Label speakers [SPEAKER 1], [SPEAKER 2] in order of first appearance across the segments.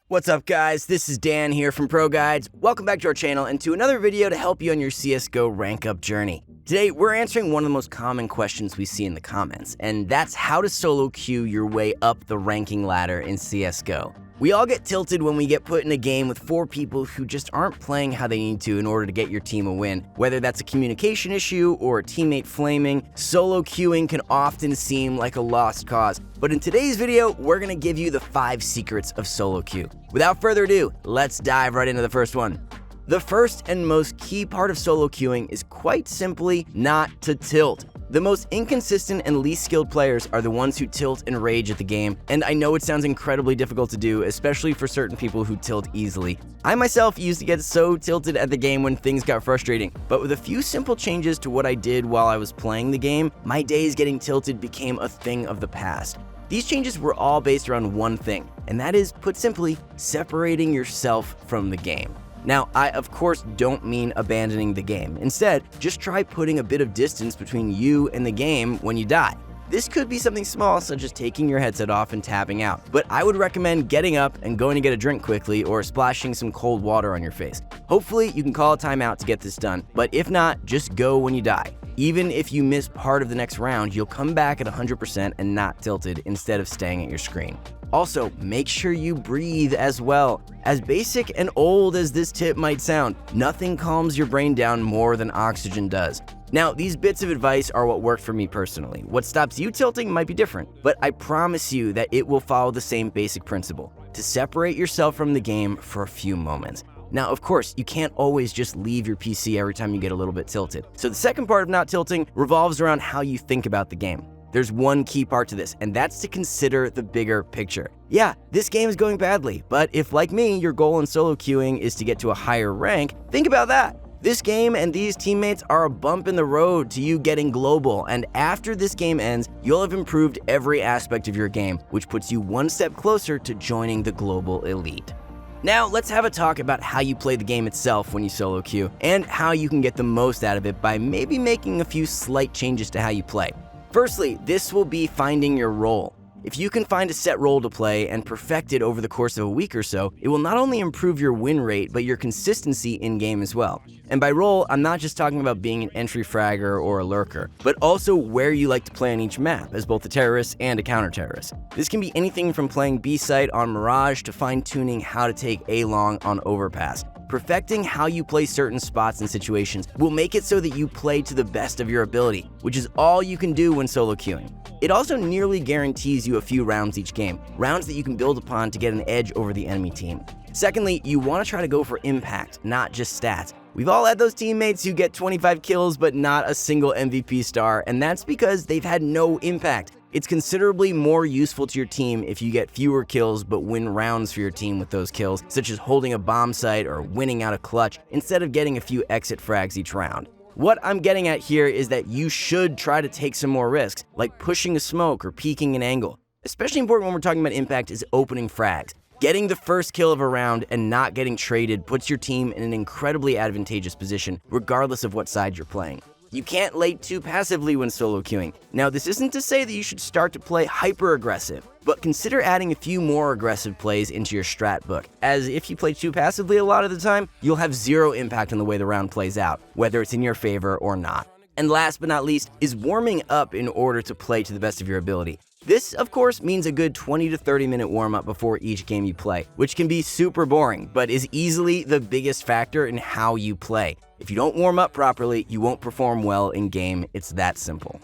[SPEAKER 1] What's up guys, this is Dan here from ProGuides. Welcome back to our channel and to another video to help you on your CSGO rank up journey. Today we're answering one of the most common questions we see in the comments, and that's how to solo queue your way up the ranking ladder in CSGO. We all get tilted when we get put in a game with 4 people who just aren't playing how they need to in order to get your team a win. Whether that's a communication issue or a teammate flaming, solo queuing can often seem like a lost cause. But in today's video, we're gonna give you the 5 secrets of solo queue. Without further ado, let's dive right into the first one. The first and most key part of solo queuing is quite simply not to tilt. The most inconsistent and least skilled players are the ones who tilt and rage at the game, and I know it sounds incredibly difficult to do, especially for certain people who tilt easily. I myself used to get so tilted at the game when things got frustrating, but with a few simple changes to what I did while I was playing the game, my days getting tilted became a thing of the past. These changes were all based around one thing, and that is, put simply, separating yourself from the game. Now, I of course don't mean abandoning the game. Instead, just try putting a bit of distance between you and the game when you die. This could be something small, such as taking your headset off and tapping out, but I would recommend getting up and going to get a drink quickly or splashing some cold water on your face. Hopefully, you can call a timeout to get this done, but if not, just go when you die. Even if you miss part of the next round, you'll come back at 100% and not tilted instead of staying at your screen. Also, make sure you breathe as well. As basic and old as this tip might sound, nothing calms your brain down more than oxygen does. Now, these bits of advice are what worked for me personally. What stops you tilting might be different, but I promise you that it will follow the same basic principle: to separate yourself from the game for a few moments. Now, of course, you can't always just leave your PC every time you get a little bit tilted. So the second part of not tilting revolves around how you think about the game. There's one key part to this, and that's to consider the bigger picture. Yeah, this game is going badly, but if, like me, your goal in solo queuing is to get to a higher rank, think about that. This game and these teammates are a bump in the road to you getting global, and after this game ends, you'll have improved every aspect of your game, which puts you one step closer to joining the global elite. Now, let's have a talk about how you play the game itself when you solo queue, and how you can get the most out of it by maybe making a few slight changes to how you play. Firstly, this will be finding your role. If you can find a set role to play and perfect it over the course of a week or so, it will not only improve your win rate, but your consistency in-game as well. And by role, I'm not just talking about being an entry fragger or a lurker, but also where you like to play on each map, as both a terrorist and a counter-terrorist. This can be anything from playing B-site on Mirage to fine-tuning how to take A-long on Overpass. Perfecting how you play certain spots and situations will make it so that you play to the best of your ability, which is all you can do when solo queuing. It also nearly guarantees you a few rounds each game, rounds that you can build upon to get an edge over the enemy team. Secondly, you want to try to go for impact, not just stats. We've all had those teammates who get 25 kills but not a single MVP star, and that's because they've had no impact. It's considerably more useful to your team if you get fewer kills but win rounds for your team with those kills, such as holding a bomb site or winning out a clutch, instead of getting a few exit frags each round. What I'm getting at here is that you should try to take some more risks, like pushing a smoke or peeking an angle. Especially important when we're talking about impact is opening frags. Getting the first kill of a round and not getting traded puts your team in an incredibly advantageous position, regardless of what side you're playing. You can't late too passively when solo queuing. Now, this isn't to say that you should start to play hyper-aggressive, but consider adding a few more aggressive plays into your strat book, as if you play too passively a lot of the time, you'll have zero impact on the way the round plays out, whether it's in your favor or not. And last but not least is warming up in order to play to the best of your ability. This, of course, means a good 20 to 30 minute warm-up before each game you play, which can be super boring, but is easily the biggest factor in how you play. If you don't warm up properly, you won't perform well in-game. It's that simple.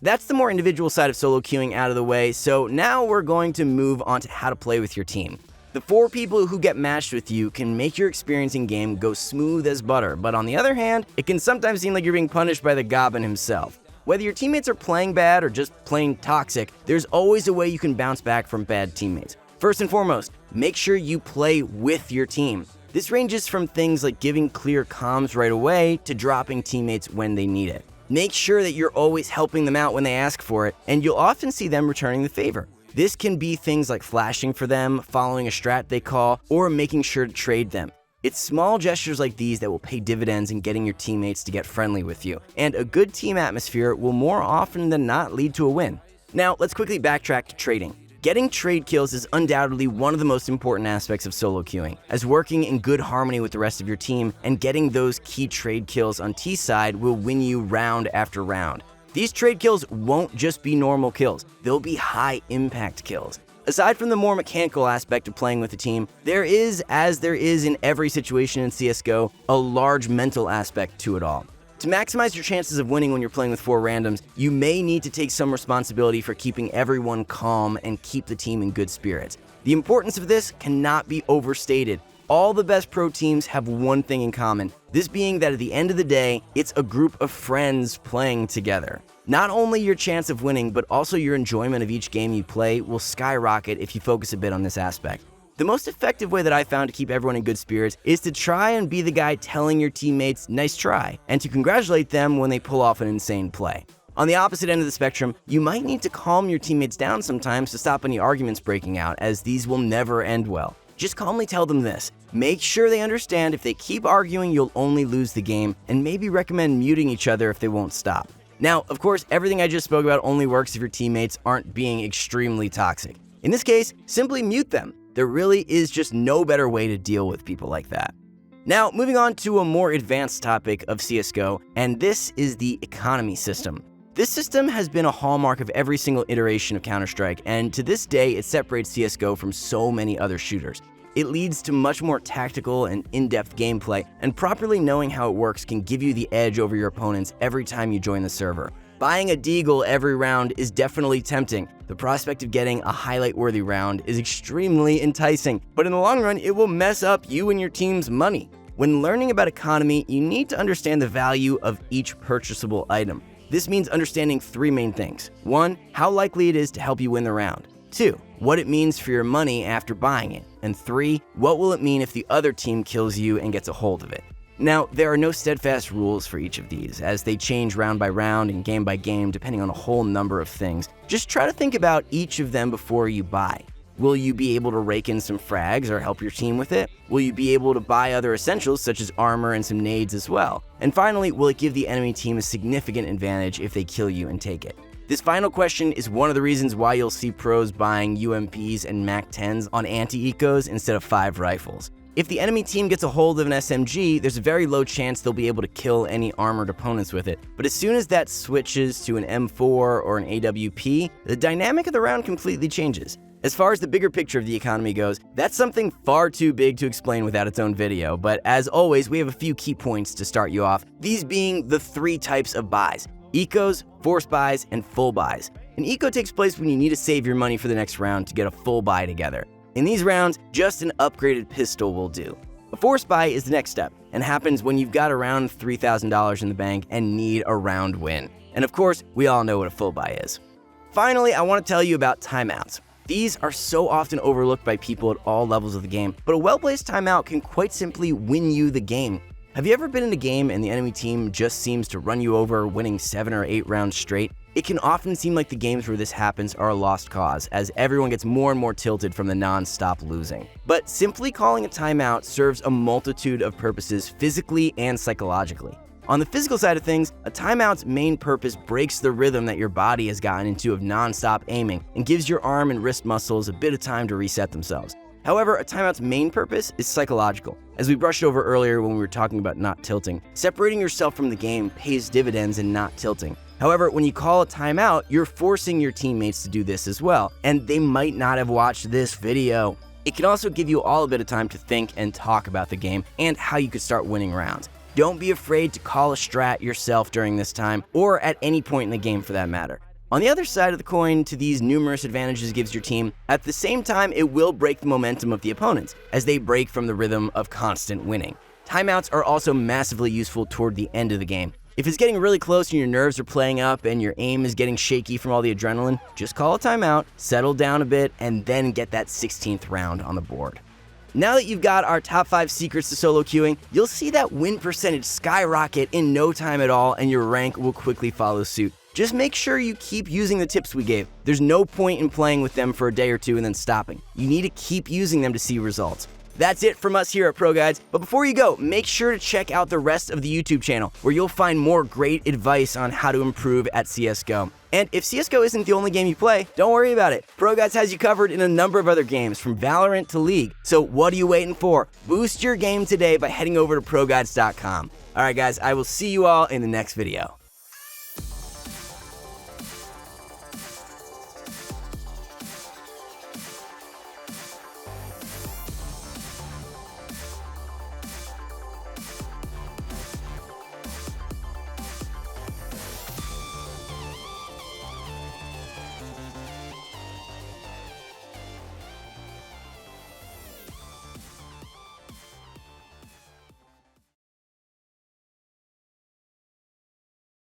[SPEAKER 1] That's the more individual side of solo queuing out of the way, so now we're going to move on to how to play with your team. The 4 people who get matched with you can make your experience in-game go smooth as butter, but on the other hand, it can sometimes seem like you're being punished by the goblin himself. Whether your teammates are playing bad or just plain toxic, there's always a way you can bounce back from bad teammates. First and foremost, make sure you play with your team. This ranges from things like giving clear comms right away to dropping teammates when they need it. Make sure that you're always helping them out when they ask for it, and you'll often see them returning the favor. This can be things like flashing for them, following a strat they call, or making sure to trade them. It's small gestures like these that will pay dividends in getting your teammates to get friendly with you, and a good team atmosphere will more often than not lead to a win. Now, let's quickly backtrack to trading. Getting trade kills is undoubtedly one of the most important aspects of solo queuing, as working in good harmony with the rest of your team and getting those key trade kills on T side will win you round after round. These trade kills won't just be normal kills, they'll be high impact kills. Aside from the more mechanical aspect of playing with a team, there is, as there is in every situation in CSGO, a large mental aspect to it all. To maximize your chances of winning when you're playing with 4 randoms, you may need to take some responsibility for keeping everyone calm and keep the team in good spirits. The importance of this cannot be overstated. All the best pro teams have one thing in common, this being that at the end of the day, it's a group of friends playing together. Not only your chance of winning, but also your enjoyment of each game you play will skyrocket if you focus a bit on this aspect. The most effective way that I found to keep everyone in good spirits is to try and be the guy telling your teammates, "Nice try," and to congratulate them when they pull off an insane play. On the opposite end of the spectrum, you might need to calm your teammates down sometimes to stop any arguments breaking out, as these will never end well. Just calmly tell them this. Make sure they understand if they keep arguing, you'll only lose the game, and maybe recommend muting each other if they won't stop. Now, of course, everything I just spoke about only works if your teammates aren't being extremely toxic. In this case, simply mute them. There really is just no better way to deal with people like that. Now, moving on to a more advanced topic of CSGO, and this is the economy system. This system has been a hallmark of every single iteration of Counter-Strike, and to this day, it separates CSGO from so many other shooters. It leads to much more tactical and in-depth gameplay, and properly knowing how it works can give you the edge over your opponents every time you join the server. Buying a deagle every round is definitely tempting. The prospect of getting a highlight-worthy round is extremely enticing, but in the long run, it will mess up you and your team's money. When learning about economy, you need to understand the value of each purchasable item. This means understanding 3 main things. 1, how likely it is to help you win the round. 2, what it means for your money after buying it. And 3, what will it mean if the other team kills you and gets a hold of it. Now, there are no steadfast rules for each of these, as they change round by round and game by game depending on a whole number of things. Just try to think about each of them before you buy. Will you be able to rake in some frags or help your team with it? Will you be able to buy other essentials such as armor and some nades as well? And finally, will it give the enemy team a significant advantage if they kill you and take it? This final question is one of the reasons why you'll see pros buying UMPs and MAC-10s on anti-ecos instead of 5 rifles. If the enemy team gets a hold of an SMG, there's a very low chance they'll be able to kill any armored opponents with it. But as soon as that switches to an M4 or an AWP, the dynamic of the round completely changes. As far as the bigger picture of the economy goes, that's something far too big to explain without its own video, but as always, we have a few key points to start you off, these being the 3 types of buys: ecos, force buys, and full buys. An eco takes place when you need to save your money for the next round to get a full buy together. In these rounds, just an upgraded pistol will do. A force buy is the next step, and happens when you've got around $3,000 in the bank and need a round win. And of course, we all know what a full buy is. Finally, I want to tell you about timeouts. These are so often overlooked by people at all levels of the game, but a well-placed timeout can quite simply win you the game. Have you ever been in a game and the enemy team just seems to run you over, winning 7 or 8 rounds straight? It can often seem like the games where this happens are a lost cause, as everyone gets more and more tilted from the non-stop losing. But simply calling a timeout serves a multitude of purposes physically and psychologically. On the physical side of things, a timeout's main purpose breaks the rhythm that your body has gotten into of non-stop aiming and gives your arm and wrist muscles a bit of time to reset themselves. However, a timeout's main purpose is psychological. As we brushed over earlier when we were talking about not tilting, separating yourself from the game pays dividends in not tilting. However, when you call a timeout, you're forcing your teammates to do this as well, and they might not have watched this video. It can also give you all a bit of time to think and talk about the game and how you could start winning rounds. Don't be afraid to call a strat yourself during this time, or at any point in the game for that matter. On the other side of the coin to these numerous advantages gives your team, at the same time it will break the momentum of the opponents, as they break from the rhythm of constant winning. Timeouts are also massively useful toward the end of the game. If it's getting really close and your nerves are playing up and your aim is getting shaky from all the adrenaline, just call a timeout, settle down a bit, and then get that 16th round on the board. Now that you've got our top 5 secrets to solo queuing, you'll see that win percentage skyrocket in no time at all, and your rank will quickly follow suit. Just make sure you keep using the tips we gave. There's no point in playing with them for a day or two and then stopping. You need to keep using them to see results. That's it from us here at ProGuides, but before you go, make sure to check out the rest of the YouTube channel, where you'll find more great advice on how to improve at CSGO. And if CSGO isn't the only game you play, don't worry about it. ProGuides has you covered in a number of other games, from Valorant to League. So what are you waiting for? Boost your game today by heading over to ProGuides.com. Alright guys, I will see you all in the next video.